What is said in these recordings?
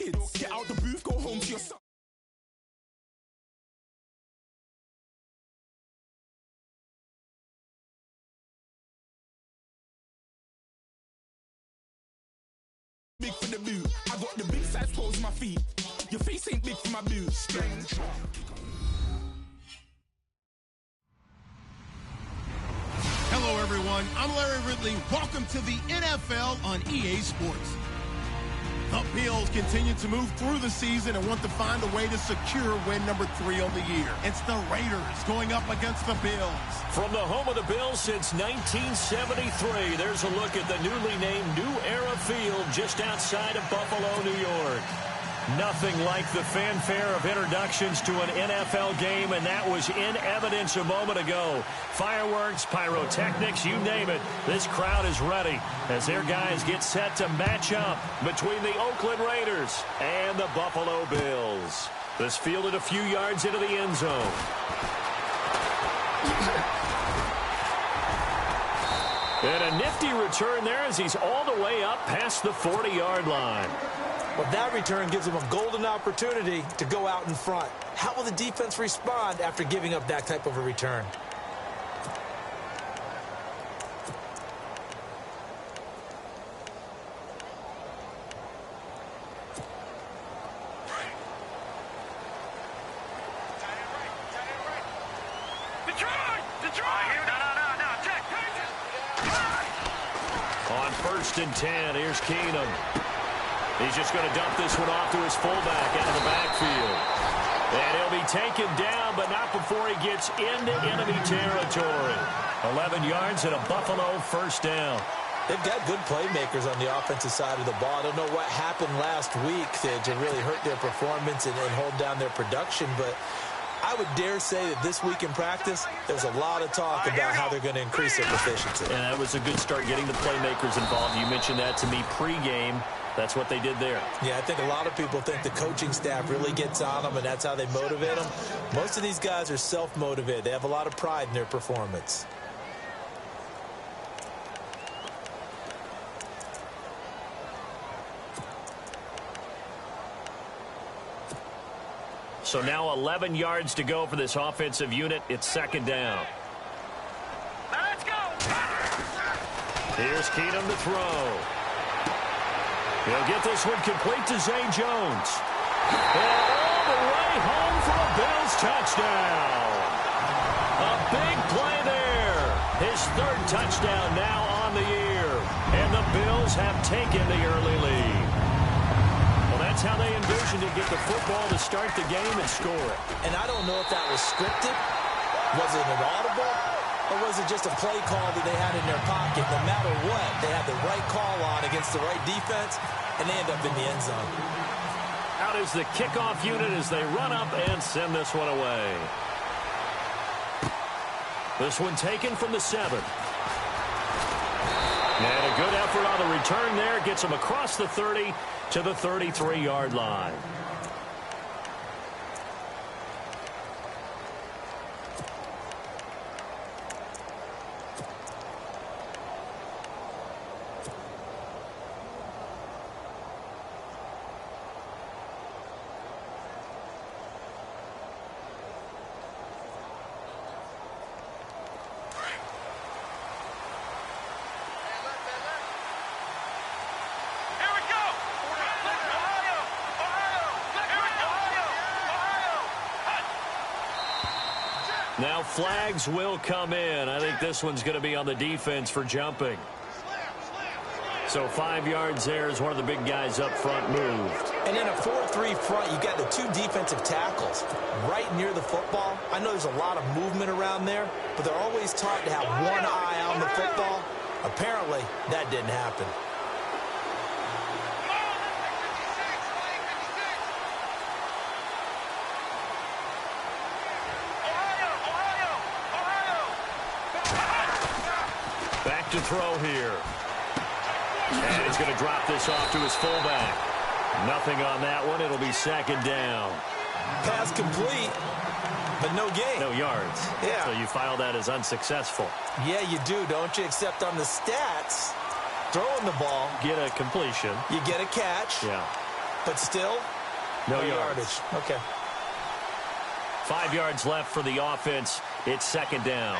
kids. Get out the booth, go home to your son. Big for the boot. I got the big size toes in my feet. Your face ain't big for my boots. Hello, everyone. I'm Larry Ridley. Welcome to the NFL on EA Sports. The Bills continue to move through the season and want to find a way to secure win number 3 on the year. It's the Raiders going up against the Bills. From the home of the Bills since 1973, there's a look at the newly named New Era Field just outside of Buffalo, New York. Nothing like the fanfare of introductions to an NFL game, and that was in evidence a moment ago. Fireworks, pyrotechnics, you name it. This crowd is ready as their guys get set to match up between the Oakland Raiders and the Buffalo Bills. This fielded a few yards into the end zone. And a nifty return there as he's all the way up past the 40-yard line. Well, that return gives him a golden opportunity to go out in front. How will the defense respond after giving up that type of a return? On 1st and 10, here's Keenum. He's just going to dump this one off to his fullback out of the backfield. And he'll be taken down, but not before he gets into enemy territory. 11 yards and a Buffalo first down. They've got good playmakers on the offensive side of the ball. I don't know what happened last week to really hurt their performance and hold down their production, but I would dare say that this week in practice, there's a lot of talk about how they're going to increase their proficiency. And that was a good start getting the playmakers involved. You mentioned that to me pregame. That's what they did there. Yeah, I think a lot of people think the coaching staff really gets on them, and that's how they motivate them. Most of these guys are self-motivated. They have a lot of pride in their performance. So now 11 yards to go for this offensive unit. It's 2nd down. Let's go! Here's Keenum to throw. He'll get this one complete to Zay Jones. And all the way home for a Bills touchdown. A big play there. His 3rd touchdown now on the year. And the Bills have taken the early lead. Well, that's how they envisioned to get the football to start the game and score it. And I don't know if that was scripted. Was it an audible? Or was it just a play call that they had in their pocket? No matter what, they had the right call on against the right defense, and they end up in the end zone. Out is the kickoff unit as they run up and send this one away. This one taken from the 7. And a good effort on the return there. Gets him across the 30 to the 33-yard line. Now flags will come in. I think this one's going to be on the defense for jumping. So 5 yards there as one of the big guys up front moved. And in a 4-3 front, you got the 2 defensive tackles right near the football. I know there's a lot of movement around there, but they're always taught to have one eye on the football. Apparently, that didn't happen. Back to throw here. And he's going to drop this off to his fullback. Nothing on that one. It'll be 2nd down. Pass complete, but no gain. No yards. Yeah. So you file that as unsuccessful. Yeah, you do, don't you? Except on the stats, throwing the ball. Get a completion. You get a catch. Yeah. but still, no yardage. Okay. 5 yards left for the offense. It's second down.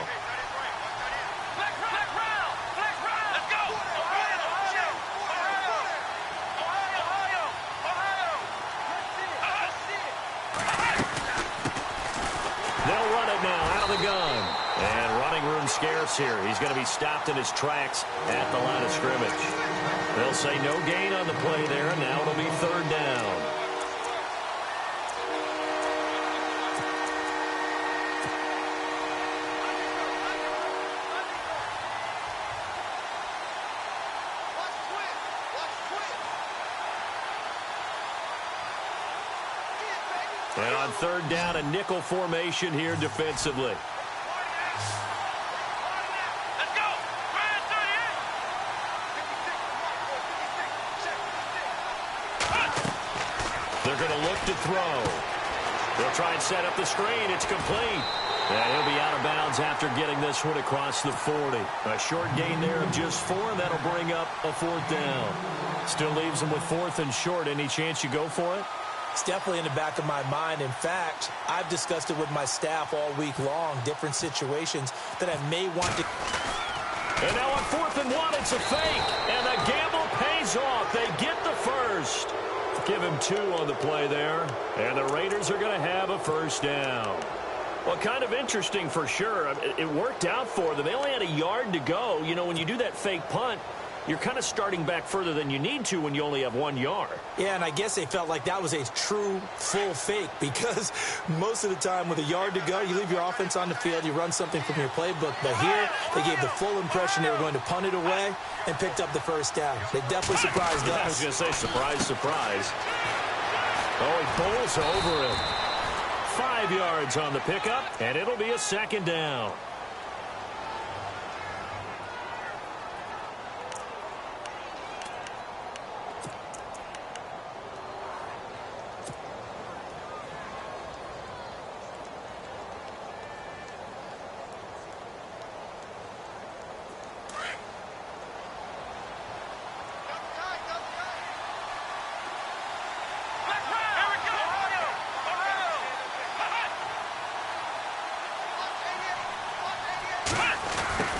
They'll run it now out of the gun. And running room scarce here. He's going to be stopped in his tracks at the line of scrimmage. They'll say no gain on the play there, and now it'll be third down. And on third down, a nickel formation here defensively. They're going to look to throw. They'll try and set up the screen. It's complete. And he'll be out of bounds after getting this one across the 40. A short gain there of just 4, and that'll bring up a fourth down. Still leaves them with fourth and short. Any chance you go for it? It's definitely in the back of my mind. In fact, I've discussed it with my staff all week long, different situations that I may want to. And now on 4th and 1, it's a fake. And the gamble pays off. They get the first. Give him 2 on the play there. And the Raiders are going to have a first down. Well, kind of interesting for sure. It worked out for them. They only had a yard to go. You know, when you do that fake punt, you're kind of starting back further than you need to when you only have 1 yard. Yeah, and I guess they felt like that was a true full fake because most of the time with a yard to go, you leave your offense on the field, you run something from your playbook. But here, they gave the full impression they were going to punt it away and picked up the first down. They definitely surprised us. I was going to say surprise, surprise. Oh, he bowls over it. 5 yards on the pickup, and it'll be a second down.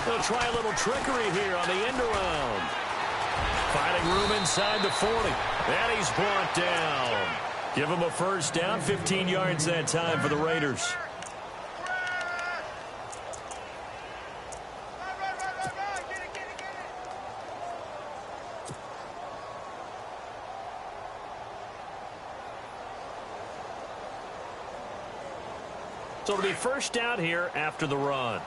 They'll try a little trickery here on the end around. Finding room inside the 40. And he's brought down. Give him a first down. 15 yards that time for the Raiders. So it'll be first down here after the run.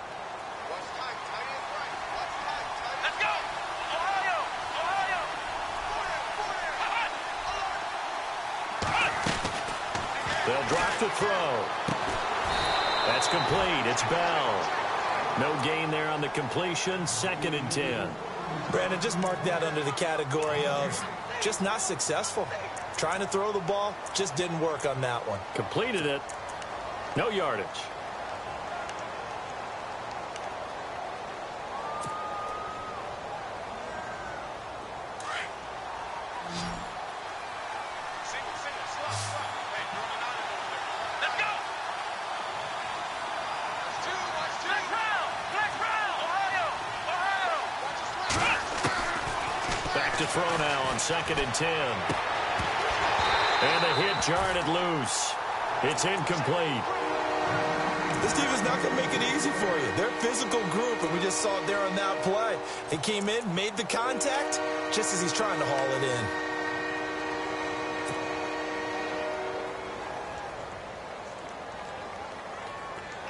They'll drop the throw. That's complete. It's Bell. No gain there on the completion. 2nd and 10. Brandon, just mark that under the category of just not successful. Trying to throw the ball, just didn't work on that one. Completed it. No yardage. To throw now on 2nd and 10. And the hit jarred it loose. It's incomplete. This team is not going to make it easy for you. They're a physical group, and we just saw it there on that play. He came in, made the contact, just as he's trying to haul it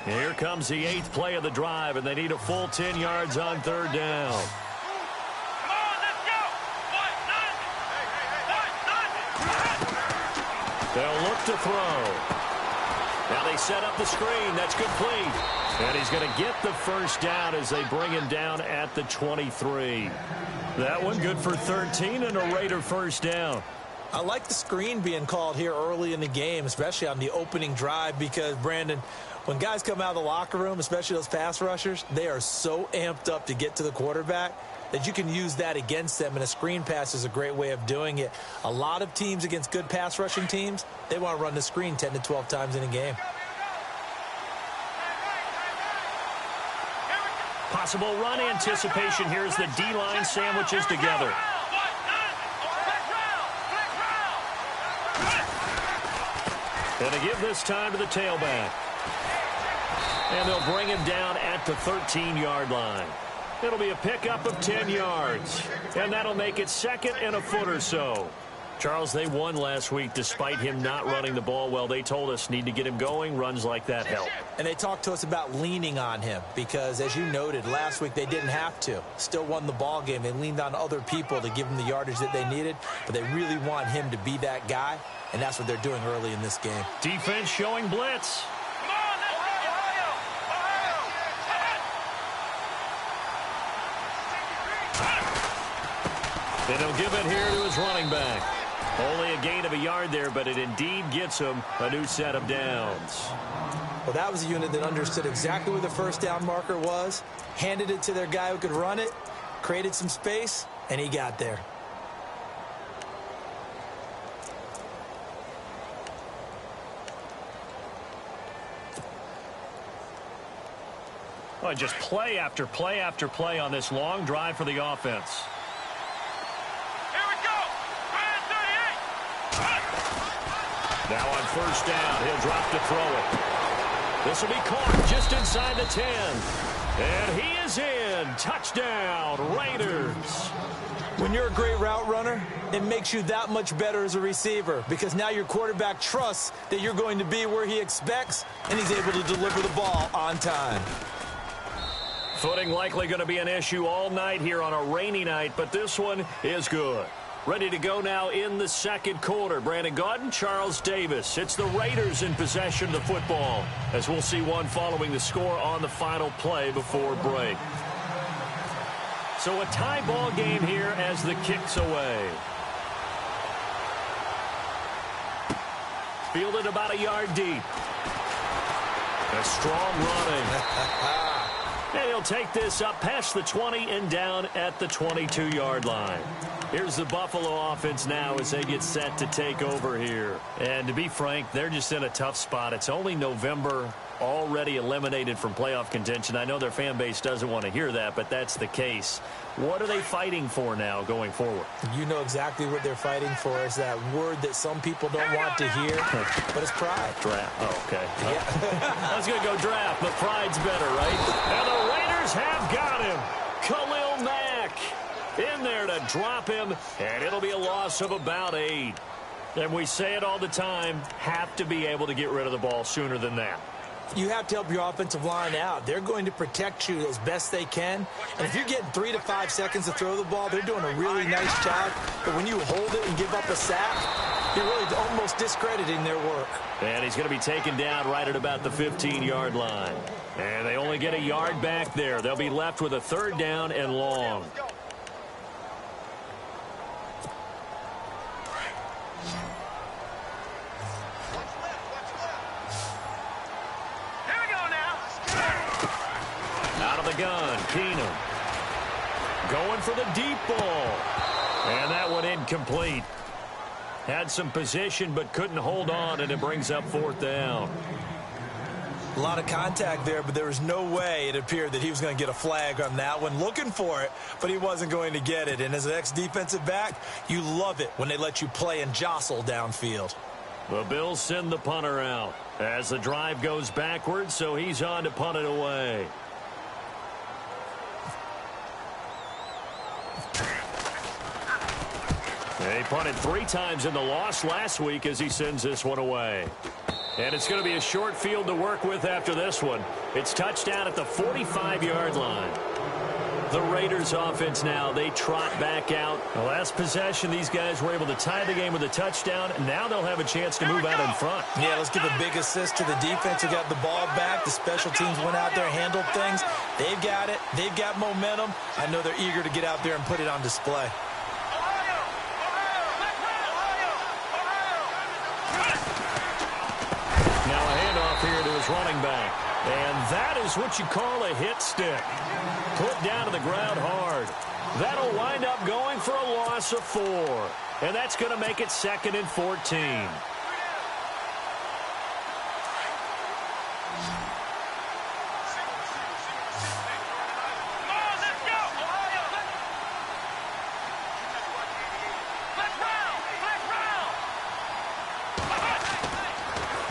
in. Here comes the 8th play of the drive, and they need a full 10 yards on third down. They'll look to throw. Now they set up the screen. That's complete. And he's going to get the first down as they bring him down at the 23. That one good for 13 and a Raider first down. I like the screen being called here early in the game, especially on the opening drive, because, Brandon, when guys come out of the locker room, especially those pass rushers, they are so amped up to get to the quarterback. that you can use that against them, and a screen pass is a great way of doing it. A lot of teams against good pass rushing teams, they want to run the screen 10 to 12 times in a game. Possible run anticipation here as the D-line sandwiches together. And to give this time to the tailback. And they'll bring him down at the 13-yard line. It'll be a pickup of 10 yards. And that'll make it second and a foot or so. Charles, they won last week despite him not running the ball well. They told us need to get him going. Runs like that help. And they talked to us about leaning on him because, as you noted, last week they didn't have to. Still won the ball game. They leaned on other people to give them the yardage that they needed, but they really want him to be that guy, and that's what they're doing early in this game. Defense showing blitz. And he'll give it here to his running back. Only a gain of a yard there, but it indeed gets him a new set of downs. Well, that was a unit that understood exactly where the first down marker was, handed it to their guy who could run it, created some space, and he got there. Oh, just play after play after play on this long drive for the offense. Now on first down, he'll drop to throw it. This will be caught just inside the 10. And he is in. Touchdown, Raiders. When you're a great route runner, it makes you that much better as a receiver because now your quarterback trusts that you're going to be where he expects, and he's able to deliver the ball on time. Footing likely going to be an issue all night here on a rainy night, but this one is good. Ready to go now in the second quarter. Brandon Gaudin, Charles Davis. It's the Raiders in possession of the football, as we'll see one following the score on the final play before break. So a tie ball game here as the kick's away. Fielded about a yard deep. A strong running. And he'll take this up past the 20 and down at the 22-yard line. Here's the Buffalo offense now as they get set to take over here. And to be frank, they're just in a tough spot. It's only November, already eliminated from playoff contention. I know their fan base doesn't want to hear that, but that's the case. What are they fighting for now going forward? You know exactly what they're fighting for. Is that word that some people don't want to hear, but it's pride. Draft. Oh, okay. Yeah. I was going to go draft, but pride's better, right? And the Raiders have got him. Khalil Mack in there to drop him, and it'll be a loss of about 8. And we say it all the time, have to be able to get rid of the ball sooner than that. You have to help your offensive line out. They're going to protect you as best they can. And if you're getting 3 to 5 seconds to throw the ball, they're doing a really nice job. But when you hold it and give up a sack, you're really almost discrediting their work. And he's going to be taken down right at about the 15-yard line. And they only get a yard back there. They'll be left with a third down and long. Out of the gun, Keenum. Going for the deep ball. And that one incomplete. Had some position but couldn't hold on, and it brings up fourth down. A lot of contact there, but there was no way it appeared that he was going to get a flag on that one. Looking for it, but he wasn't going to get it. And as an ex-defensive back, you love it when they let you play and jostle downfield. The Bills send the punter out as the drive goes backwards, so he's on to punt it away. They punted 3 times in the loss last week as he sends this one away. And it's going to be a short field to work with after this one. It's touchdown at the 45-yard line. The Raiders offense now, they trot back out. The last possession, these guys were able to tie the game with a touchdown. And now they'll have a chance to move out in front. Yeah, let's give a big assist to the defense who got the ball back. The special teams went out there, handled things. They've got it. They've got momentum. I know they're eager to get out there and put it on display. Now a handoff here to his running back. And that is what you call a hit stick. Put down to the ground hard. That'll wind up going for a loss of 4. And that's going to make it 2nd and 14.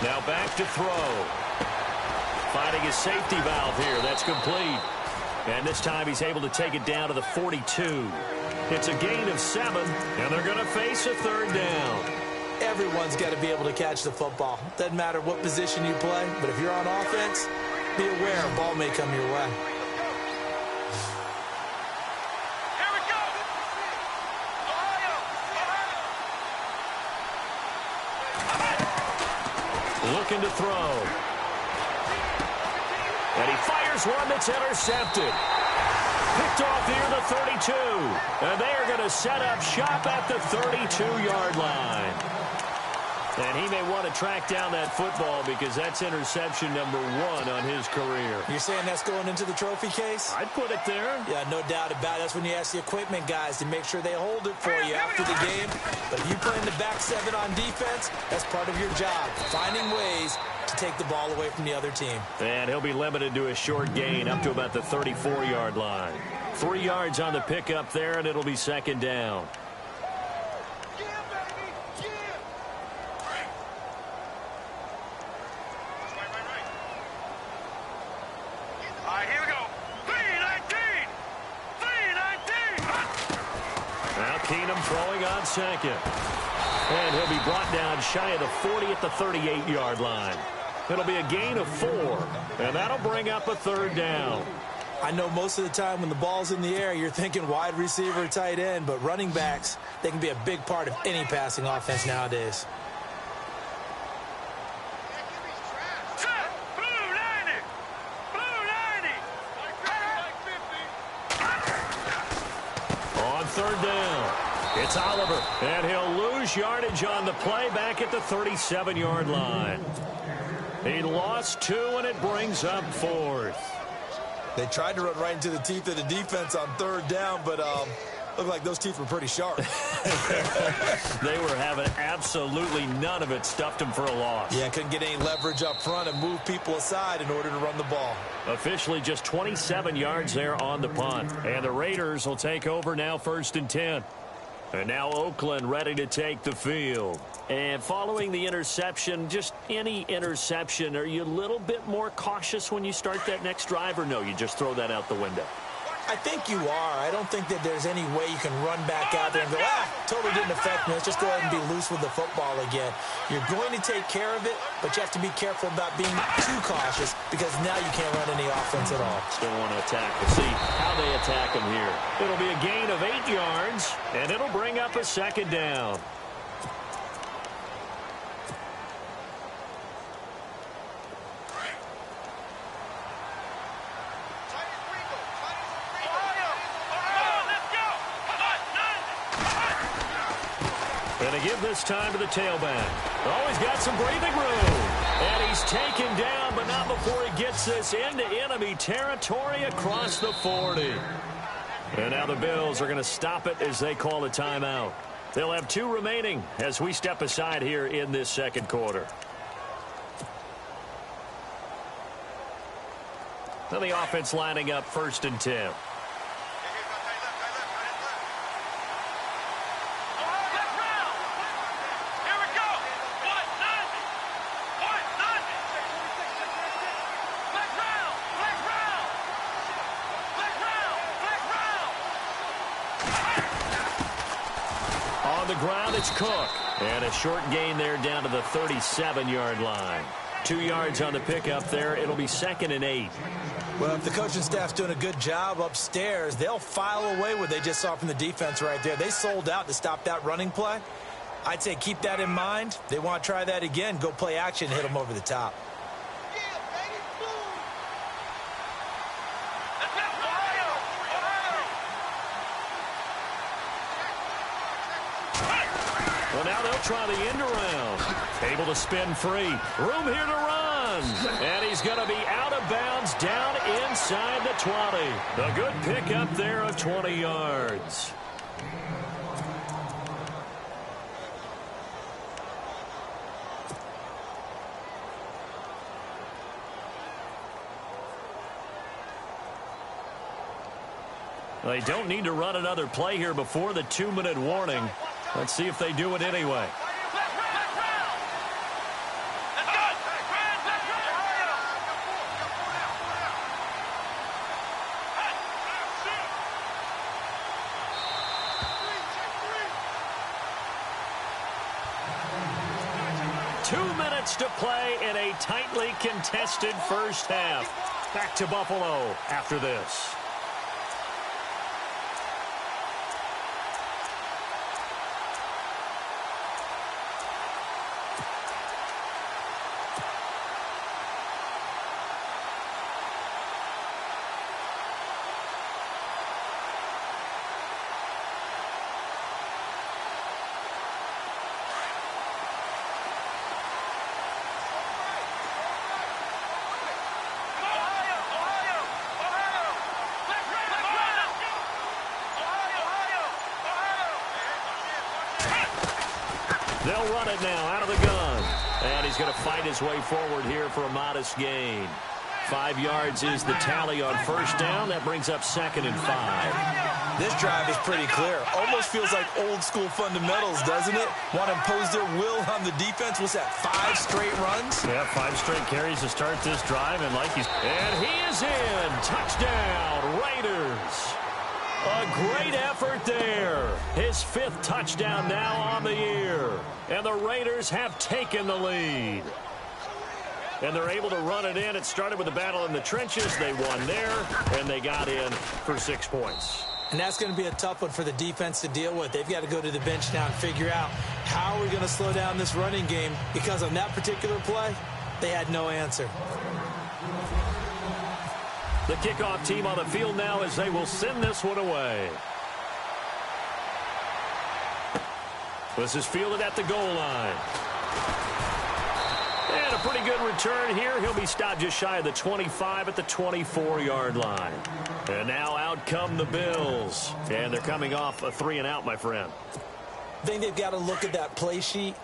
Now back to throw. Finding his safety valve here. That's complete. And this time he's able to take it down to the 42. It's a gain of 7, and they're going to face a 3rd down. Everyone's got to be able to catch the football. Doesn't matter what position you play, but if you're on offense, be aware a ball may come your way. Here we go. Looking to throw. And he fires one that's intercepted. Picked off near the 32. And they are going to set up shop at the 32-yard line. And he may want to track down that football because that's interception number 1 on his career. You're saying that's going into the trophy case? I'd put it there. Yeah, no doubt about it. That's when you ask the equipment guys to make sure they hold it for you after the game. But if you play in the back 7 on defense, that's part of your job, finding ways to take the ball away from the other team. And he'll be limited to a short gain up to about the 34-yard line. 3 yards on the pickup there, and it'll be 2nd down. Throwing on 2nd. And he'll be brought down shy of the 40 at the 38-yard line. It'll be a gain of 4, and that'll bring up a 3rd down. I know most of the time when the ball's in the air, you're thinking wide receiver, tight end, but running backs, they can be a big part of any passing offense nowadays. On 3rd down. It's Oliver, and he'll lose yardage on the play back at the 37-yard line. He lost 2, and it brings up 4th. They tried to run right into the teeth of the defense on 3rd down, but looked like those teeth were pretty sharp. They were having absolutely none of it. Stuffed him for a loss. Yeah, couldn't get any leverage up front and move people aside in order to run the ball. Officially just 27 yards there on the punt. And the Raiders will take over now 1st and 10. And now Oakland ready to take the field. And following the interception, just any interception, are you a little bit more cautious when you start that next drive, or no, you just throw that out the window? I think you are. I don't think that there's any way you can run back out there and go, totally didn't affect me. Let's just go ahead and be loose with the football again. You're going to take care of it, but you have to be careful about being too cautious because now you can't run any offense at all. Still want to attack. We'll see how they attack him here. It'll be a gain of 8 yards, and it'll bring up a 2nd down. And they give this time to the tailback. Oh, he's got some breathing room. And he's taken down, but not before he gets this into enemy territory across the 40. And now the Bills are going to stop it as they call a timeout. They'll have 2 remaining as we step aside here in this 2nd quarter. Now the offense lining up 1st and 10. On the ground, it's Cook. And a short gain there down to the 37-yard line. 2 yards on the pickup there. It'll be 2nd and 8. Well, if the coaching staff's doing a good job upstairs, they'll file away what they just saw from the defense right there. They sold out to stop that running play. I'd say keep that in mind. They want to try that again. Go play action, hit them over the top. Well, now they'll try the end around. Able to spin free. Room here to run. And he's going to be out of of bounds down inside the 20. A good pickup there of 20 yards. They don't need to run another play here before the 2-minute warning. Let's see if they do it anyway. To play in a tightly contested first half. Back to Buffalo after this. They'll run it now out of the gun. And he's going to fight his way forward here for a modest gain. 5 yards is the tally on first down. That brings up 2nd and 5. This drive is pretty clear. Almost feels like old school fundamentals, doesn't it? Want to impose their will on the defense. What's that, 5 straight runs? Yeah, 5 straight carries to start this drive. And he is in. Touchdown, Raiders. A great effort there. His 5th touchdown now on the year. And the Raiders have taken the lead. And they're able to run it in. It started with a battle in the trenches. They won there, and they got in for 6 points. And that's going to be a tough one for the defense to deal with. They've got to go to the bench now and figure out how are we going to slow down this running game, because on that particular play, they had no answer. The kickoff team on the field now as they will send this one away. This is fielded at the goal line. And a pretty good return here. He'll be stopped just shy of the 25 at the 24-yard line. And now out come the Bills. And they're coming off a 3-and-out, my friend. I think they've got to look at that play sheet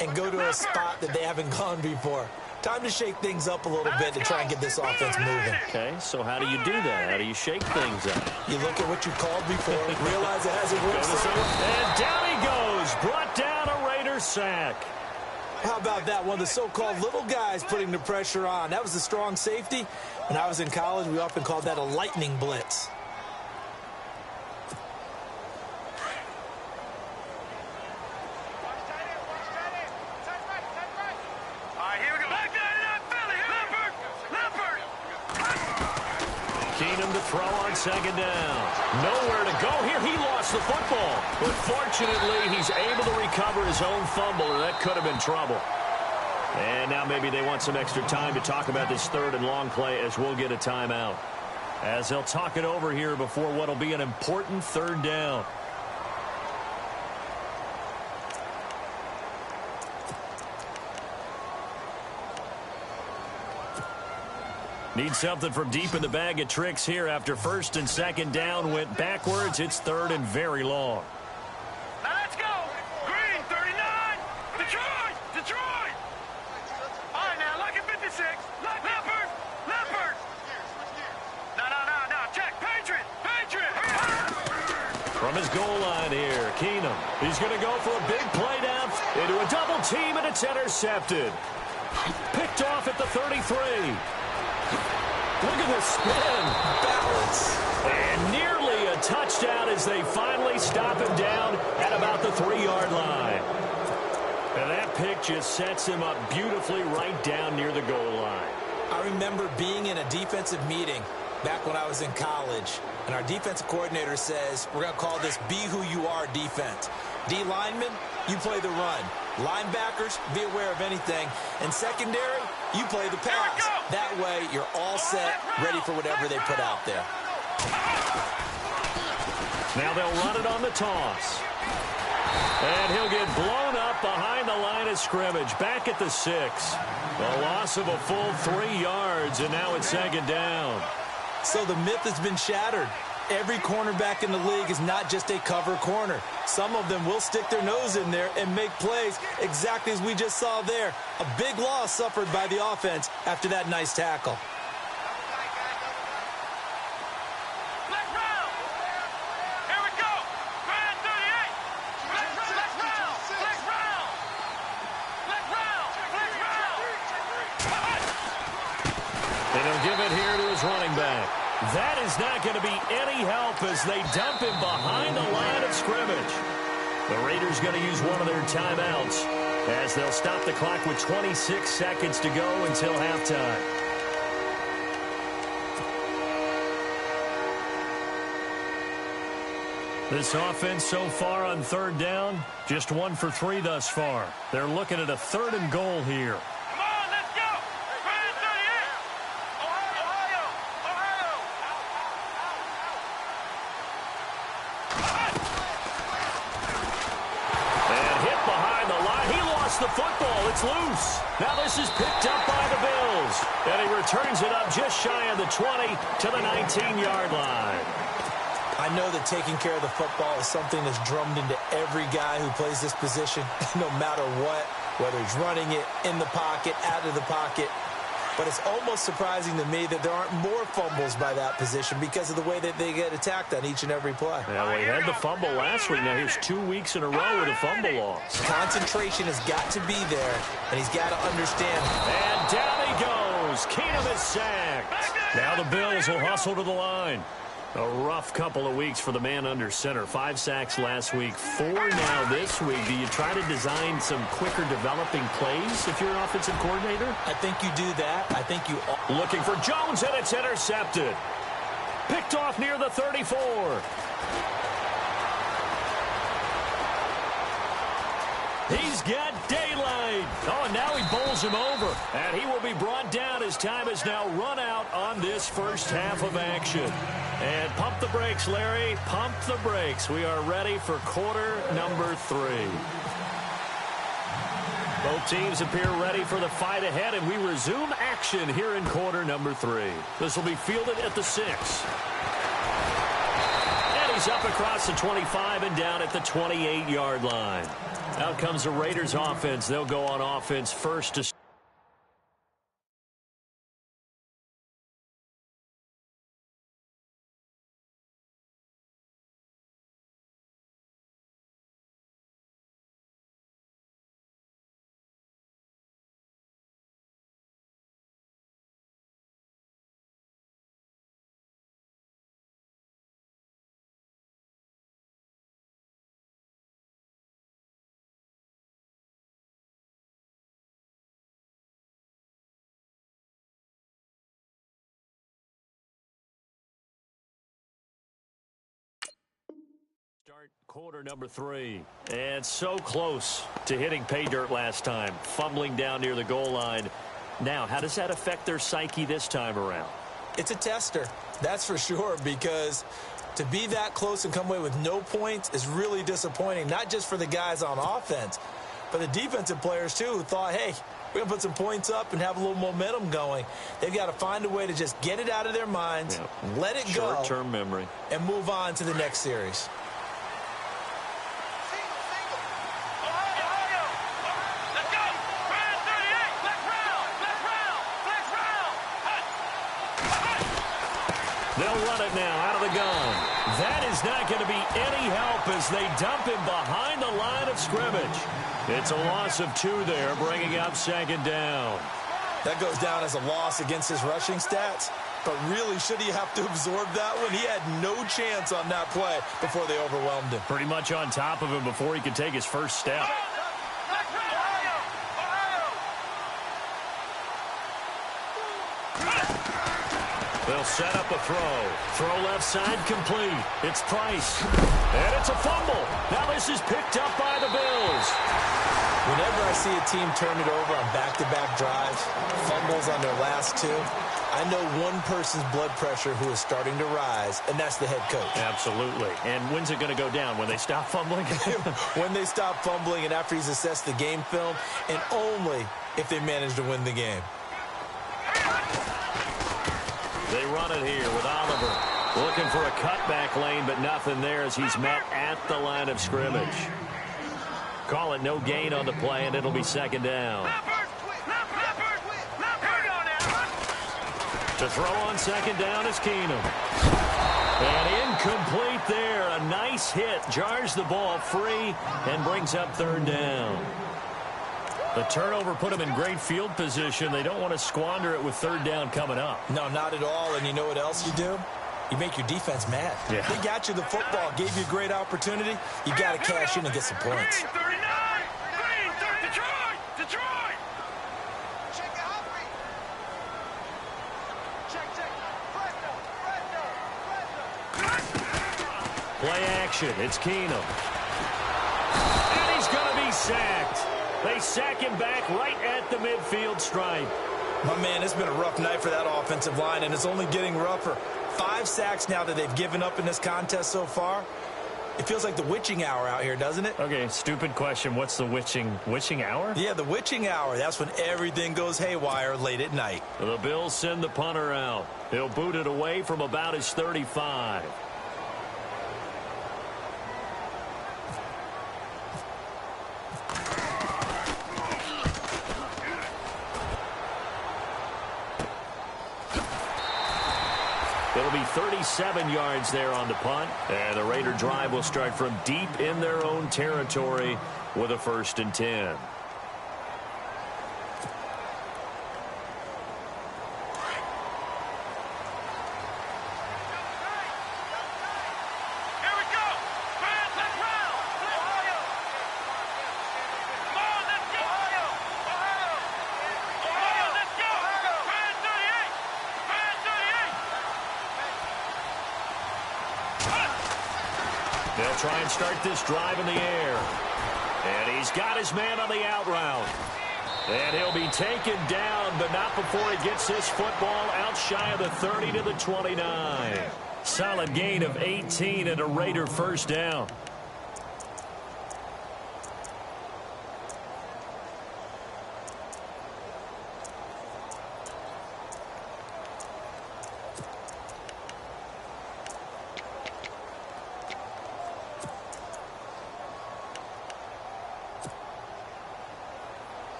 and go to a spot that they haven't gone before. Time to shake things up a little bit to try and get this offense moving. Okay, so how do you do that? How do you shake things up? You look at what you called before, realize it hasn't worked. And down he goes. Brought down a Raider sack. How about that? One of the so-called little guys putting the pressure on. That was the strong safety. When I was in college, we often called that a lightning blitz. Keenum to throw on 2nd down. Nowhere to go here. He lost the football. But fortunately, he's able to recover his own fumble, and that could have been trouble. And now maybe they want some extra time to talk about this 3rd and long play, as we'll get a timeout. As they'll talk it over here before what will be an important 3rd down. Need something from deep in the bag of tricks here after 1st and 2nd down went backwards. It's 3rd and very long. Now let's go. Green, 39. Detroit, Detroit. All right, now, look at 56. Leopard, Leopard. No. Check, Patriot, Patriot. From his goal line here, Keenum. He's going to go for a big play down into a double team, and it's intercepted. Picked off at the 33. Look at the spin. Balance. And nearly a touchdown as they finally stop him down at about the 3-yard line. And that pick just sets him up beautifully right down near the goal line. I remember being in a defensive meeting back when I was in college, and our defensive coordinator says, we're going to call this Be Who You Are defense. D linemen, you play the run. Linebackers, be aware of anything. And secondary, you play the pass. That way, you're all set, ready for whatever they put out there. Now they'll run it on the toss. And he'll get blown up behind the line of scrimmage. Back at the 6. A loss of a full 3 yards, and now it's 2nd down. So the myth has been shattered. Every cornerback in the league is not just a cover corner. Some of them will stick their nose in there and make plays exactly as we just saw there. A big loss suffered by the offense after that nice tackle. Running back. That is not going to be any help as they dump him behind the line of scrimmage. The Raiders going to use one of their timeouts as they'll stop the clock with 26 seconds to go until halftime. This offense so far on 3rd down, just 1 for 3 thus far. They're looking at a 3rd and goal here. The football, it's loose. Now this is picked up by the Bills. And he returns it up just shy of the 20 to the 19-yard line. I know that taking care of the football is something that's drummed into every guy who plays this position, no matter what, whether he's running it, in the pocket, out of the pocket. But it's almost surprising to me that there aren't more fumbles by that position because of the way that they get attacked on each and every play. Yeah, well, he had the fumble last week. Now here's 2 weeks in a row with a fumble loss. Concentration has got to be there, and he's got to understand. And down he goes. Keenum is sacked. Now the Bills will hustle to the line. A rough couple of weeks for the man under center. 5 sacks last week, 4 now this week. Do you try to design some quicker developing plays if you're an offensive coordinator? I think you do that. I think you... Looking for Jones, and it's intercepted. Picked off near the 34. He's got daylight. Oh, and now he bowls him over. And he will be brought down as time is now run out on this first half of action. And pump the brakes, Larry. Pump the brakes. We are ready for quarter number 3. Both teams appear ready for the fight ahead, and we resume action here in quarter number 3. This will be fielded at the 6. And he's up across the 25 and down at the 28-yard line. Out comes the Raiders offense. They'll go on offense first to start quarter number 3. And so close to hitting pay dirt last time. Fumbling down near the goal line. Now, how does that affect their psyche this time around? It's a tester, that's for sure, because to be that close and come away with no points is really disappointing, not just for the guys on offense, but the defensive players, too, who thought, hey, we're going to put some points up and have a little momentum going. They've got to find a way to just get it out of their minds, let it go. Short-term memory. And move on to the next series. They'll run it now out of the gun. That is not going to be any help as they dump him behind the line of scrimmage. It's a loss of 2 there, bringing up 2nd down. That goes down as a loss against his rushing stats. But really, should he have to absorb that one? He had no chance on that play before they overwhelmed him. Pretty much on top of him before he could take his first step. They'll set up a throw. Throw left side complete. It's Price. And it's a fumble. Now this is picked up by the Bills. Whenever I see a team turn it over on back-to-back drives, fumbles on their last 2, I know one person's blood pressure who is starting to rise, and that's the head coach. Absolutely. And when's it going to go down? When they stop fumbling? When they stop fumbling and after he's assessed the game film, and only if they manage to win the game. They run it here with Oliver. Looking for a cutback lane, but nothing there as he's met at the line of scrimmage. Call it no gain on the play, and it'll be second down. To throw on second down is Keenum. And incomplete there. A nice hit. Jars the ball free and brings up third down. The turnover put them in great field position. They don't want to squander it with third down coming up. No, not at all. And you know what else you do? You make your defense mad. Yeah. They got you the football, gave you a great opportunity. You got to cash in and get some points. Play action. It's Keenum. And he's going to be sacked. They sack him back right at the midfield stripe. My man, it's been a rough night for that offensive line, and it's only getting rougher. 5 sacks now that they've given up in this contest so far. It feels like the witching hour out here, doesn't it? Okay, stupid question. What's the witching hour? Yeah, the witching hour. That's when everything goes haywire late at night. The Bills send the punter out. He'll boot it away from about his 35. It'll be 37 yards there on the punt. And the Raider drive will start from deep in their own territory with a 1st and 10. They'll try and start this drive in the air. And he's got his man on the out route. And he'll be taken down, but not before he gets this football out shy of the 30 to the 29. Solid gain of 18 and a Raider 1st down.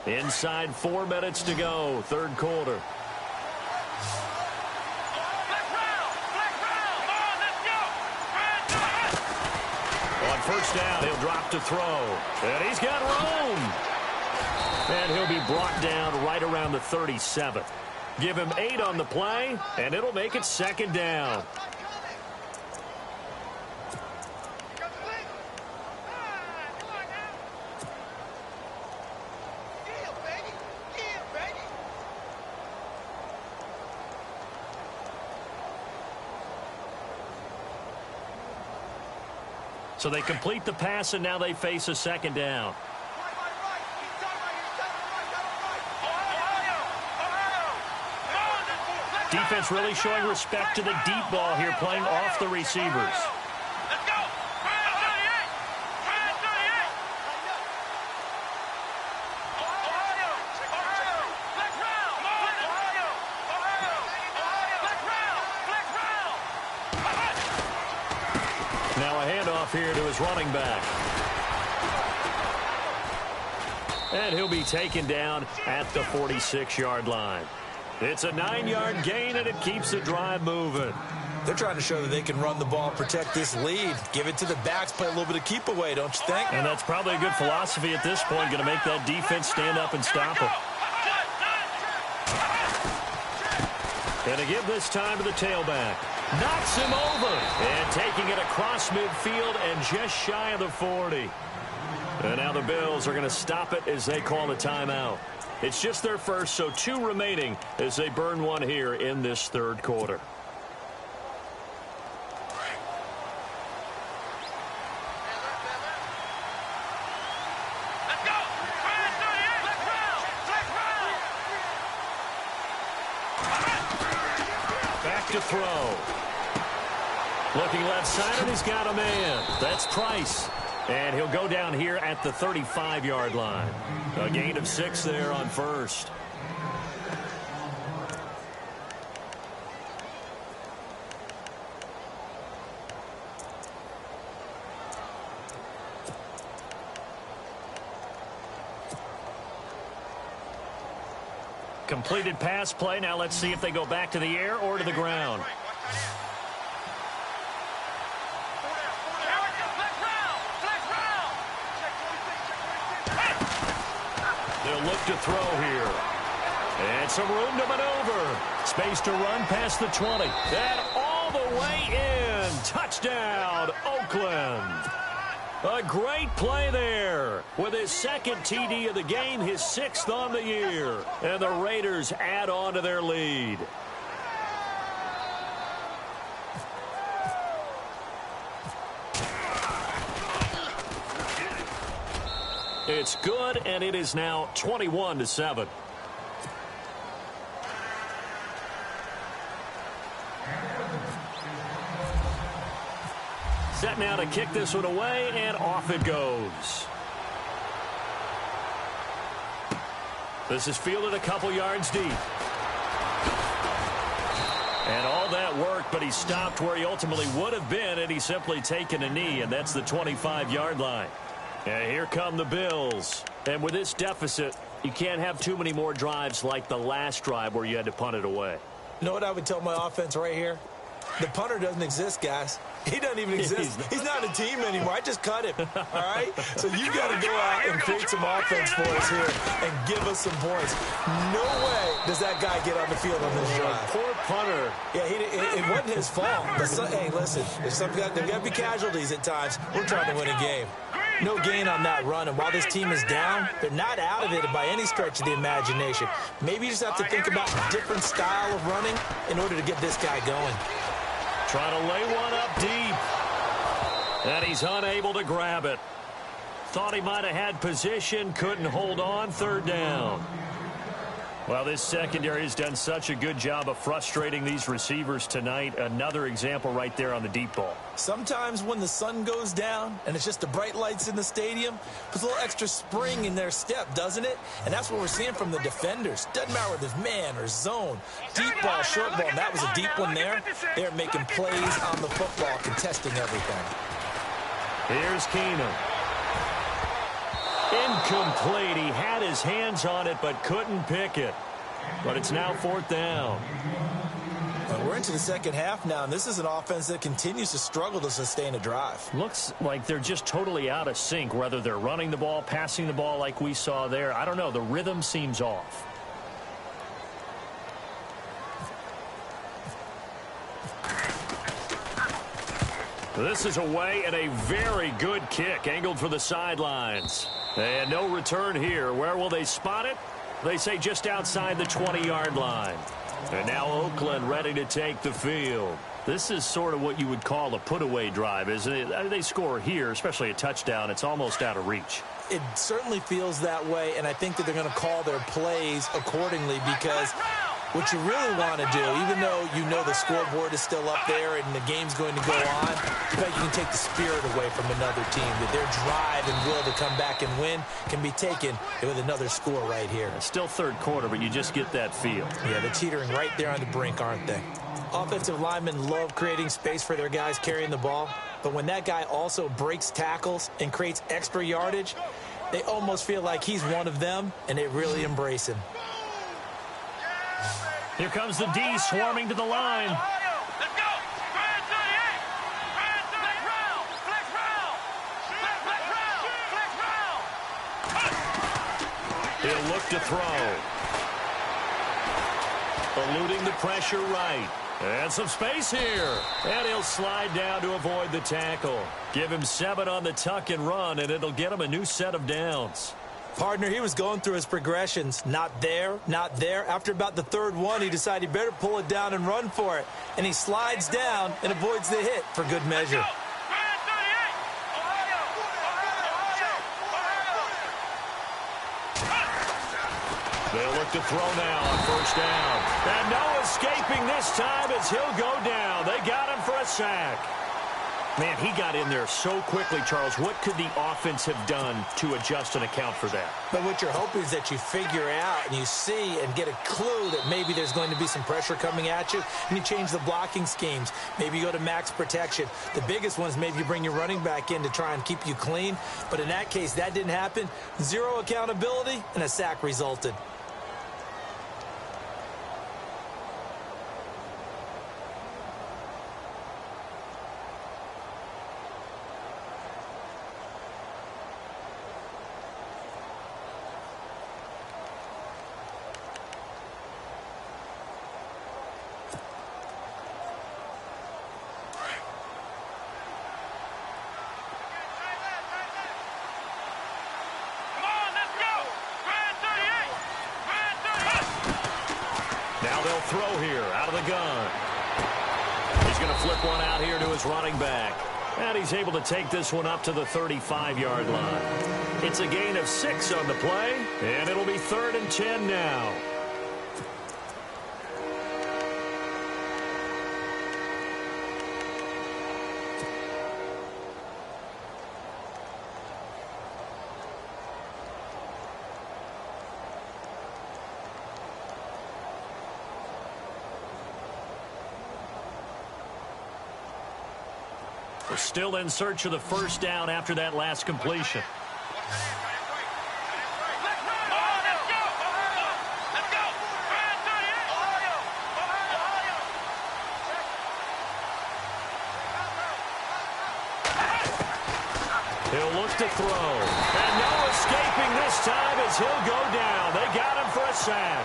Inside 4 minutes to go, 3rd quarter. On 1st down, he'll drop to throw. And he's got room. And he'll be brought down right around the 37. Give him 8 on the play, and it'll make it 2nd down. So they complete the pass, and now they face a 2nd down. Defense really showing respect to the deep ball here, playing off the receivers. Now a handoff here to his running back. And he'll be taken down at the 46-yard line. It's a 9-yard gain, and it keeps the drive moving. They're trying to show that they can run the ball, protect this lead, give it to the backs, play a little bit of keep away, don't you think? And that's probably a good philosophy at this point, going to make that defense stand up and stop them. And to give this time to the tailback. Knocks him over. And taking it across midfield and just shy of the 40. And now the Bills are going to stop it as they call the timeout. It's just their first, so 2 remaining as they burn one here in this 3rd quarter. look to throw. Looking left side, and he's got a man. That's Price. And he'll go down here at the 35-yard line. A gain of 6 there on first. Completed pass play. Now let's see if they go back to the air or to the ground. They'll look to throw here. And some room to maneuver. Space to run past the 20. And all the way in. Touchdown, Oakland. A great play there. With his second TD of the game, his 6th on the year. And the Raiders add on to their lead. It's good, and it is now 21-7. Set now to kick this one away, and off it goes. This is fielded a couple yards deep. And all that work, but he stopped where he ultimately would have been had he simply taken a knee, and that's the 25-yard line. And here come the Bills. And with this deficit, you can't have too many more drives like the last drive where you had to punt it away. You know what I would tell my offense right here? The punter doesn't exist, guys. He doesn't even exist. He's not a team anymore. I just cut him, all right? So you got to go out and create some offense for us here and give us some points. No way does that guy get on the field on this drive. Poor punter. Yeah, it wasn't his fault. But hey, listen, there's got to be casualties at times. We're trying to win a game. No gain on that run, and while this team is down, they're not out of it by any stretch of the imagination. Maybe you just have to think about a different style of running in order to get this guy going. Trying to lay one up deep. And he's unable to grab it. Thought he might have had position, couldn't hold on, 3rd down. Well, this secondary has done such a good job of frustrating these receivers tonight. Another example right there on the deep ball. Sometimes when the sun goes down and it's just the bright lights in the stadium, puts a little extra spring in their step, doesn't it? And that's what we're seeing from the defenders. Doesn't matter whether it's man or zone. Deep ball, short ball, and that was a deep one there. They're making plays on the football, contesting everything. Here's Keenum. Incomplete. He had his hands on it but couldn't pick it. But it's now 4th down. We're into the second half now, and this is an offense that continues to struggle to sustain a drive. Looks like they're just totally out of sync, whether they're running the ball, passing the ball like we saw there. I don't know. The rhythm seems off. This is away, and a very good kick angled for the sidelines. And no return here. Where will they spot it? They say just outside the 20-yard line. And now Oakland ready to take the field. This is sort of what you would call a put-away drive, isn't it? They score here, especially a touchdown. It's almost out of reach. It certainly feels that way, and I think that they're going to call their plays accordingly because what you really want to do, even though you know the scoreboard is still up there and the game's going to go on, you bet you can take the spirit away from another team, that their drive and will to come back and win can be taken with another score right here. It's still 3rd quarter, but you just get that feel. Yeah, they're teetering right there on the brink, aren't they? Offensive linemen love creating space for their guys carrying the ball, but when that guy also breaks tackles and creates extra yardage, they almost feel like he's one of them, and they really embrace him. Here comes the D swarming to the line. Let's go. Grand 38. Grand 38. Flex round. Flex round. Flex round. Flex round. He'll look to throw. Eluding the pressure right. And some space here. And he'll slide down to avoid the tackle. Give him 7 on the tuck and run, and it'll get him a new set of downs. Partner, he was going through his progressions. Not there, not there. After about the 3rd one, he decided he better pull it down and run for it. And he slides down and avoids the hit for good measure. They'll look to throw now on first down. And no escaping this time as he'll go down. They got him for a sack. Man, he got in there so quickly, Charles. What could the offense have done to adjust and account for that? But what you're hoping is that you figure out and you see and get a clue that maybe there's going to be some pressure coming at you, and you change the blocking schemes. Maybe you go to max protection. The biggest one is maybe you bring your running back in to try and keep you clean. But in that case, that didn't happen. Zero accountability, and a sack resulted. Now they'll throw here out of the gun. He's going to flip one out here to his running back. And he's able to take this one up to the 35-yard line. It's a gain of 6 on the play, and it'll be 3rd and 10 now. We're still in search of the first down after that last completion. He'll look to throw. And no escaping this time as he'll go down. They got him for a sack.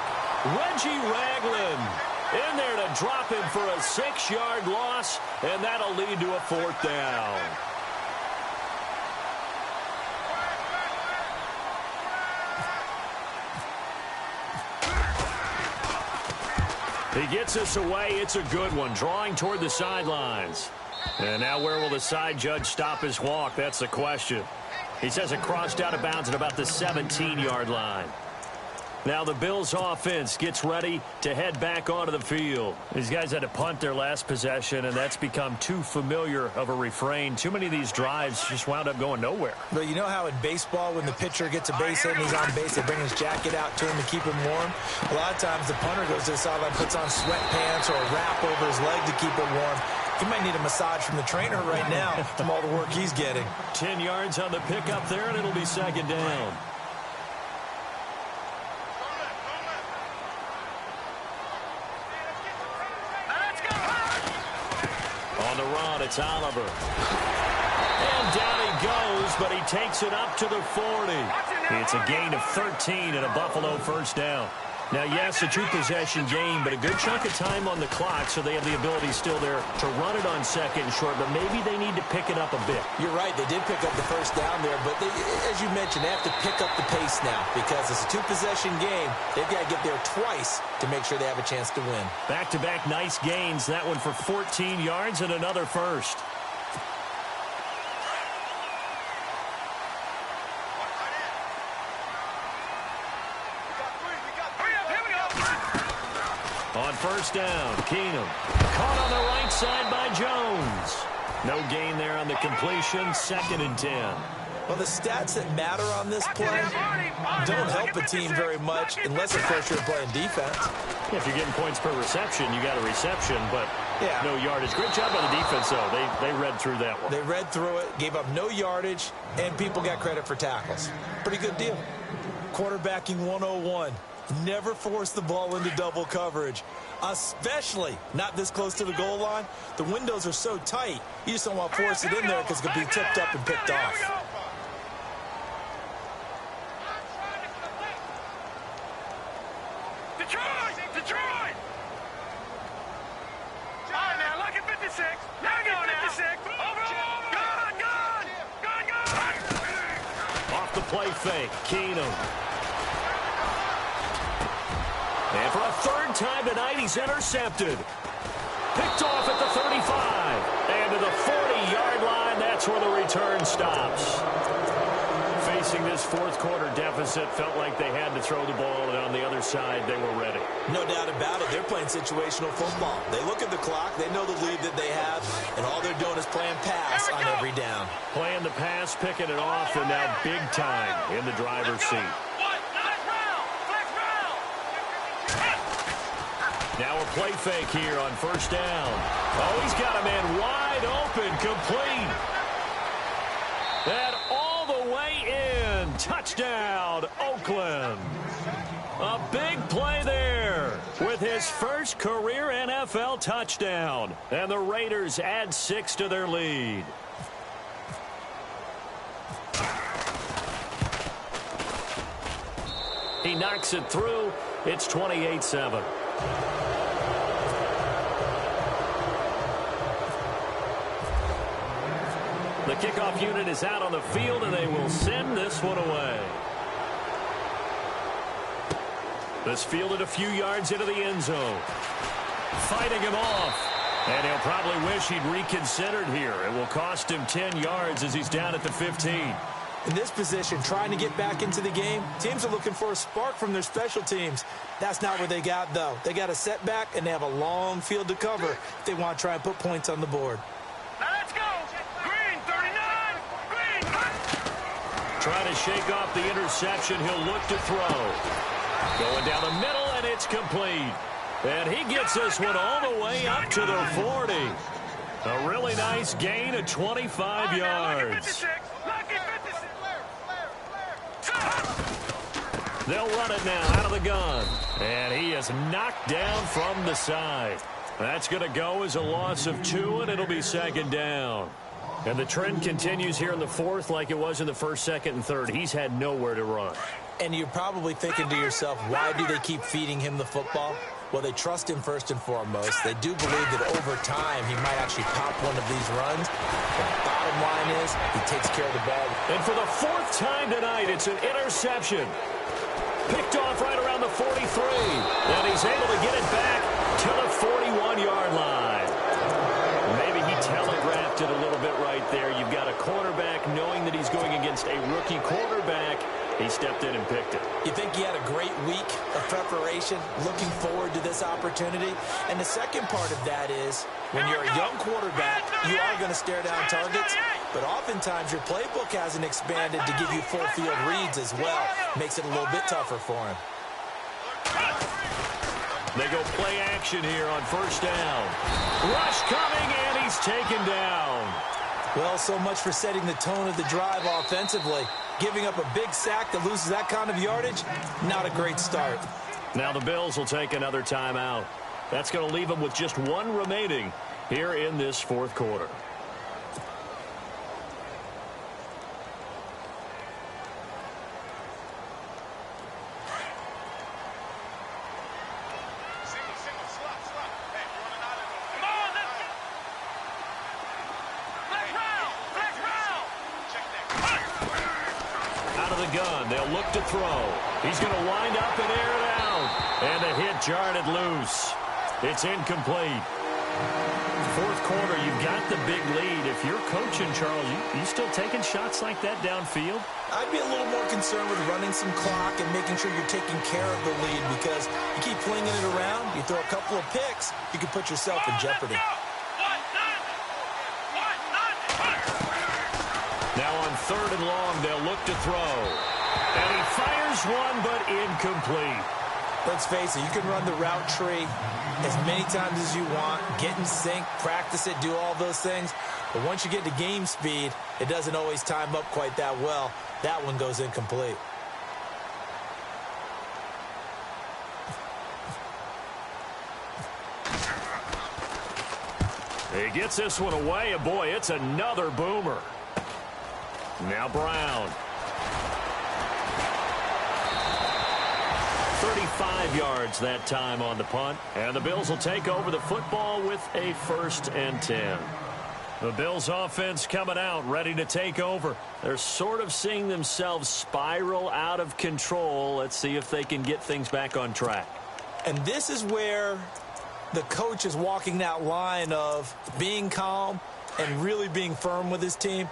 Reggie Ragland in there to drop him for a 6-yard loss, and that'll lead to a 4th down. He gets us away. It's a good one, drawing toward the sidelines. And now where will the side judge stop his walk? That's the question. He says it crossed out of bounds at about the 17-yard line. Now the Bills offense gets ready to head back onto the field. These guys had to punt their last possession, and that's become too familiar of a refrain. Too many of these drives just wound up going nowhere. But you know how in baseball, when the pitcher gets a base hit and he's on base, they bring his jacket out to him to keep him warm? A lot of times the punter goes to the sideline, puts on sweatpants or a wrap over his leg to keep it warm. He might need a massage from the trainer right now from all the work he's getting. 10 yards on the pickup there, and it'll be 2nd down. On the run, it's Oliver. And down he goes, but he takes it up to the 40. It's a gain of 13 and a Buffalo first down. Now, yes, a 2-possession game, but a good chunk of time on the clock, so they have the ability still there to run it on 2nd and short, but maybe they need to pick it up a bit. You're right. They did pick up the first down there, but they, as you mentioned, they have to pick up the pace now because it's a 2-possession game. They've got to get there twice to make sure they have a chance to win. Back-to-back nice gains. That one for 14 yards and another first. On first down, Keenum. Caught on the right side by Jones. No gain there on the completion. 2nd and 10. Well, the stats that matter on this play don't help a team very much unless, of course, you're playing defense. Yeah, if you're getting points per reception, you got a reception, but no yardage. Great job by the defense, though. They read through that one. They read through it, gave up no yardage, and people got credit for tackles. Pretty good deal. Quarterbacking 101. Never force the ball into double coverage, especially not this close to the goal line. The windows are so tight, you just don't want to force it in there because it could be tipped up and picked off. Detroit! All right, now, look at 56. Now go now. 56. Gun! Off the play fake, Keenum. And for a 3rd time tonight, he's intercepted. Picked off at the 35. And to the 40-yard line, that's where the return stops. facing this fourth quarter deficit, felt like they had to throw the ball, and on the other side, they were ready. No doubt about it. They're playing situational football. They look at the clock. They know the lead that they have, and all they're doing is playing pass on every down. Playing the pass, picking it off, and now big time in the driver's seat. Now a play fake here on first down. Oh, he's got a man wide open, complete. And all the way in. Touchdown, Oakland. A big play there with his first career NFL touchdown. And the Raiders add 6 to their lead. He knocks it through. It's 28-7. The kickoff unit is out on the field, and they will send this one away. This fielded a few yards into the end zone. Fighting him off. And he'll probably wish he'd reconsidered here. It will cost him 10 yards as he's down at the 15. In this position, trying to get back into the game, teams are looking for a spark from their special teams. That's not what they got, though. They got a setback, and they have a long field to cover if they want to try and put points on the board. Now let's go. Green, 39. Green. Trying to shake off the interception. He'll look to throw. Going down the middle, and it's complete. And he gets this one all the way up to the 40. A really nice gain of 25 yards. They'll run it now out of the gun. And he is knocked down from the side. That's going to go as a loss of 2, and it'll be second down. And the trend continues here in the fourth like it was in the first, second, and third. He's had nowhere to run. And you're probably thinking to yourself, why do they keep feeding him the football? Well, they trust him first and foremost. They do believe that over time he might actually pop one of these runs. But the bottom line is he takes care of the ball. And for the 4th time tonight, it's an interception. Picked off right around the 43. And he's able to get it back to the 41-yard line. Maybe he telegraphed it a little bit right there. You've got a quarterback knowing that he's going against a rookie quarterback. He stepped in and picked it. You think he had a great week of preparation, looking forward to this opportunity? And the second part of that is, when you're a young quarterback, you are going to stare down targets, but oftentimes your playbook hasn't expanded to give you full field reads as well. Makes it a little bit tougher for him. They go play action here on first down. Rush coming, and he's taken down. Well, so much for setting the tone of the drive offensively. Giving up a big sack that loses that kind of yardage, not a great start. Now the Bills will take another timeout. That's going to leave them with just 1 remaining here in this fourth quarter. Gun. They'll look to throw. He's going to wind up and air it out. And the hit jarred it loose. It's incomplete. Fourth quarter, you've got the big lead. If you're coaching, Charles, you still taking shots like that downfield? I'd be a little more concerned with running some clock and making sure you're taking care of the lead, because you keep flinging it around, you throw a couple of picks, you can put yourself in jeopardy. Now on 3rd and long, they'll look to throw. And he fires one, but incomplete. Let's face it, you can run the route tree as many times as you want, get in sync, practice it, do all those things. But once you get to game speed, it doesn't always time up quite that well. That one goes incomplete. He gets this one away, and boy, it's another boomer. Now Brown. 35 yards that time on the punt. And the Bills will take over the football with a 1st and 10. The Bills offense coming out, ready to take over. They're sort of seeing themselves spiral out of control. Let's see if they can get things back on track. And this is where the coach is walking that line of being calm and really being firm with his team.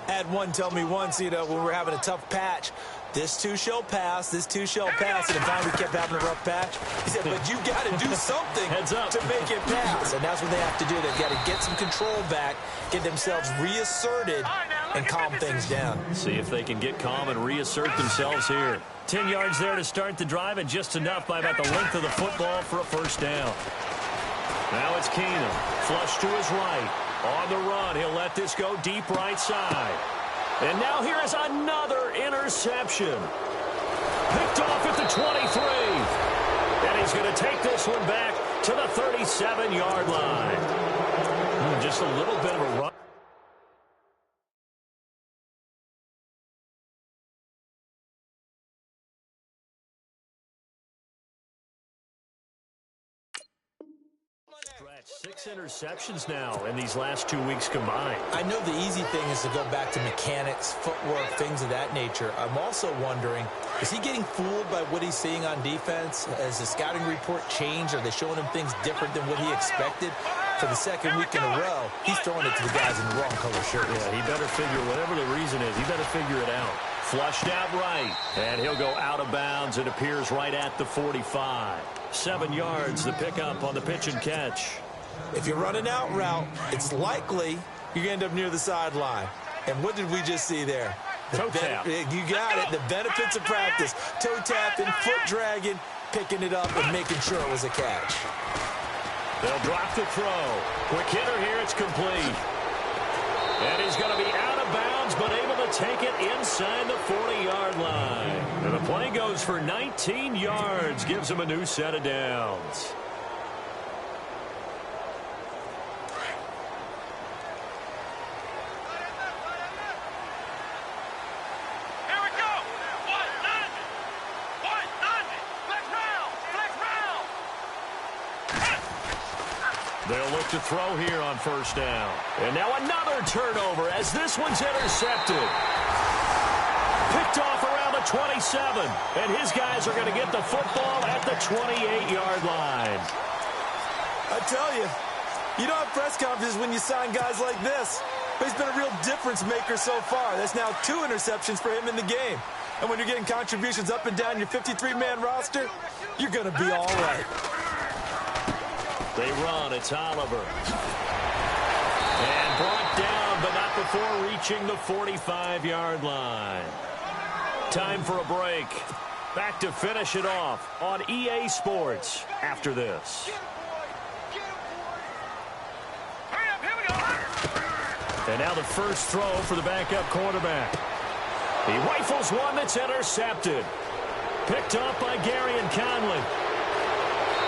I had one tell me once, when we were having a tough patch, this too shall pass, this too shall pass, and finally we kept having a rough patch. He said, but you got to do something to make it pass, and that's what they have to do. They've got to get some control back, get themselves reasserted, and calm things down. See if they can get calm and reassert themselves here. 10 yards there to start the drive, and just enough by about the length of the football for a first down. Now it's Keenum, flush to his right. On the run, he'll let this go deep right side. And now here is another interception. Picked off at the 23. And he's going to take this one back to the 37-yard line. Just a little bit of a run. Stretch, 6 interceptions now in these last 2 weeks combined. I know the easy thing is to go back to mechanics, footwork, things of that nature. I'm also wondering, is he getting fooled by what he's seeing on defense? Has the scouting report changed? Are they showing him things different than what he expected? For the second week in a row, he's throwing it to the guys in the wrong color shirts. Yeah, he better figure, whatever the reason is, he better figure it out. Flushed out right, and he'll go out of bounds. It appears right at the 45. 7 yards, the pickup on the pitch and catch. If you're running out route, it's likely you're going to end up near the sideline. And what did we just see there? Toe tap. You got it. The benefits of practice. Toe tapping, foot dragging, picking it up, and making sure it was a catch. They'll drop the throw. Quick hitter here. It's complete. And he's going to be out of bounds, but able to take it inside the 40-yard line. And the play goes for 19 yards. Gives him a new set of downs. They'll look to throw here on first down. And now another turnover as this one's intercepted. Picked off around the 27. And his guys are going to get the football at the 28-yard line. I tell you, you don't have press conferences when you sign guys like this. But he's been a real difference maker so far. That's now 2 interceptions for him in the game. And when you're getting contributions up and down your 53-man roster, you're going to be all right. They run. It's Oliver. And brought down, but not before reaching the 45-yard line. Time for a break. Back to finish it off on EA Sports after this. And now the first throw for the backup quarterback. He rifles one that's intercepted. Picked up by Gary and Conley.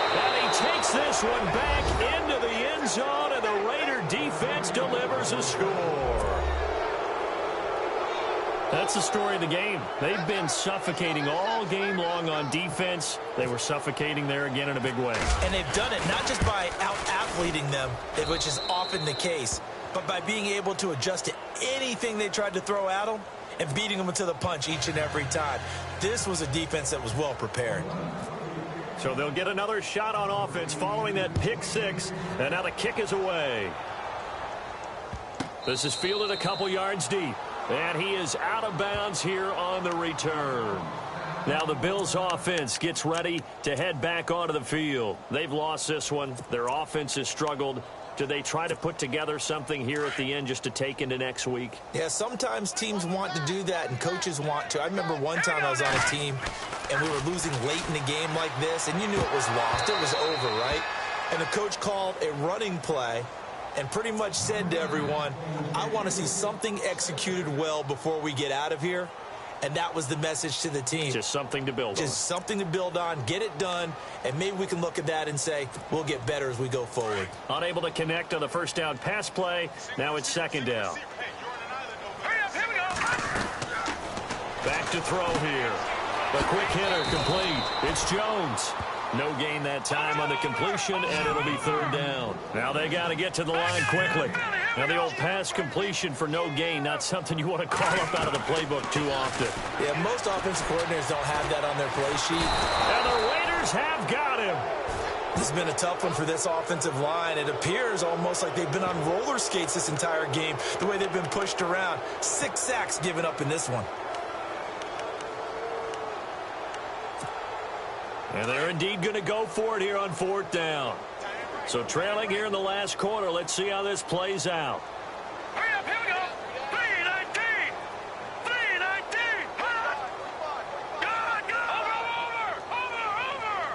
And he takes this one back into the end zone, and the Raider defense delivers a score. That's the story of the game. They've been suffocating all game long on defense. They were suffocating there again in a big way. And they've done it not just by out-athleting them, which is often the case, but by being able to adjust to anything they tried to throw at them and beating them to the punch each and every time. This was a defense that was well prepared. So they'll get another shot on offense following that pick six. And now the kick is away. This is fielded a couple yards deep. And he is out of bounds here on the return. Now the Bills offense gets ready to head back onto the field. They've lost this one. Their offense has struggled. Do they try to put together something here at the end just to take into next week? Yeah, sometimes teams want to do that and coaches want to. I remember one time I was on a team and we were losing late in the game like this, and you knew it was lost. It was over, right? And the coach called a running play and pretty much said to everyone, I want to see something executed well before we get out of here. And that was the message to the team. Just something to build on. Just something to build on, get it done, and maybe we can look at that and say, we'll get better as we go forward. Unable to connect on the first down pass play. Now it's second down. Back to throw here. The quick hitter complete. It's Jones. No gain that time on the completion, and it'll be third down. Now they got to get to the line quickly. Now the old pass completion for no gain, not something you want to call up out of the playbook too often. Yeah, most offensive coordinators don't have that on their play sheet. And the Raiders have got him. This has been a tough one for this offensive line. It appears almost like they've been on roller skates this entire game, the way they've been pushed around. 6 sacks given up in this one. And they're indeed going to go for it here on 4th down. So trailing here in the last quarter. Let's see how this plays out. Hurry up, here we go. 319. 319. Good. Over.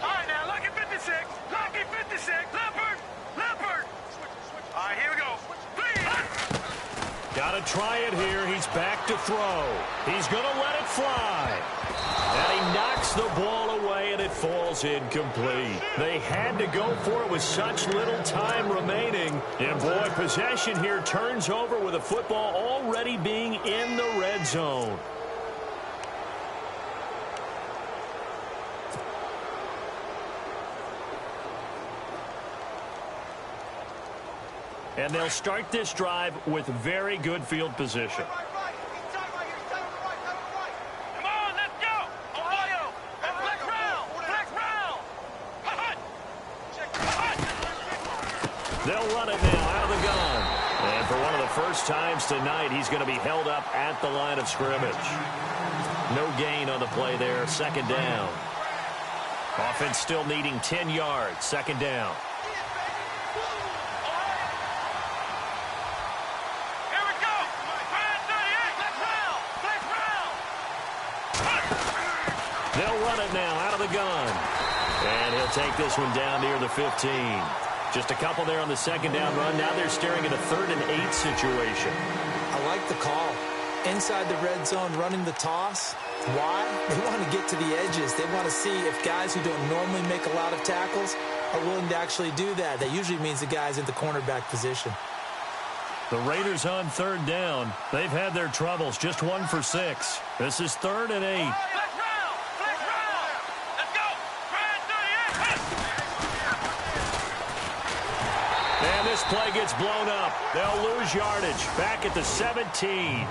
All right, now, lucky 56. Lucky 56. Leopard. All right, here we go. Got to try it here. He's back to throw. He's going to let it fly. And he knocks the ball away, and it falls incomplete. They had to go for it with such little time remaining. And, boy, possession here turns over with the football already being in the red zone. And they'll start this drive with very good field position. They'll run it now out of the gun. And for one of the first times tonight, he's going to be held up at the line of scrimmage. No gain on the play there. 2nd down. Offense still needing 10 yards. 2nd down. Here we go. 38. Let's round. They'll run it now out of the gun. And he'll take this one down near the 15. Just a couple there on the 2nd down run. Now they're staring at a 3rd and 8 situation. I like the call. Inside the red zone, running the toss. Why? They want to get to the edges. They want to see if guys who don't normally make a lot of tackles are willing to actually do that. That usually means the guy's in the cornerback position. The Raiders on 3rd down. They've had their troubles. Just 1 for 6. This is 3rd and 8. Let's round. Let's go. 38. And this play gets blown up. They'll lose yardage. Back at the 17.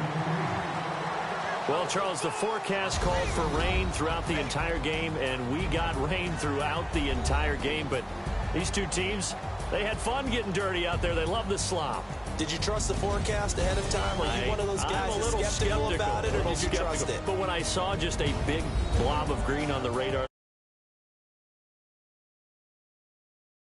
Well, Charles, the forecast called for rain throughout the entire game, and we got rain throughout the entire game. But these two teams, they had fun getting dirty out there. They love the slop. Did you trust the forecast ahead of time? Were you one of those guys that's skeptical about it, or did you trust it? But when I saw just a big blob of green on the radar,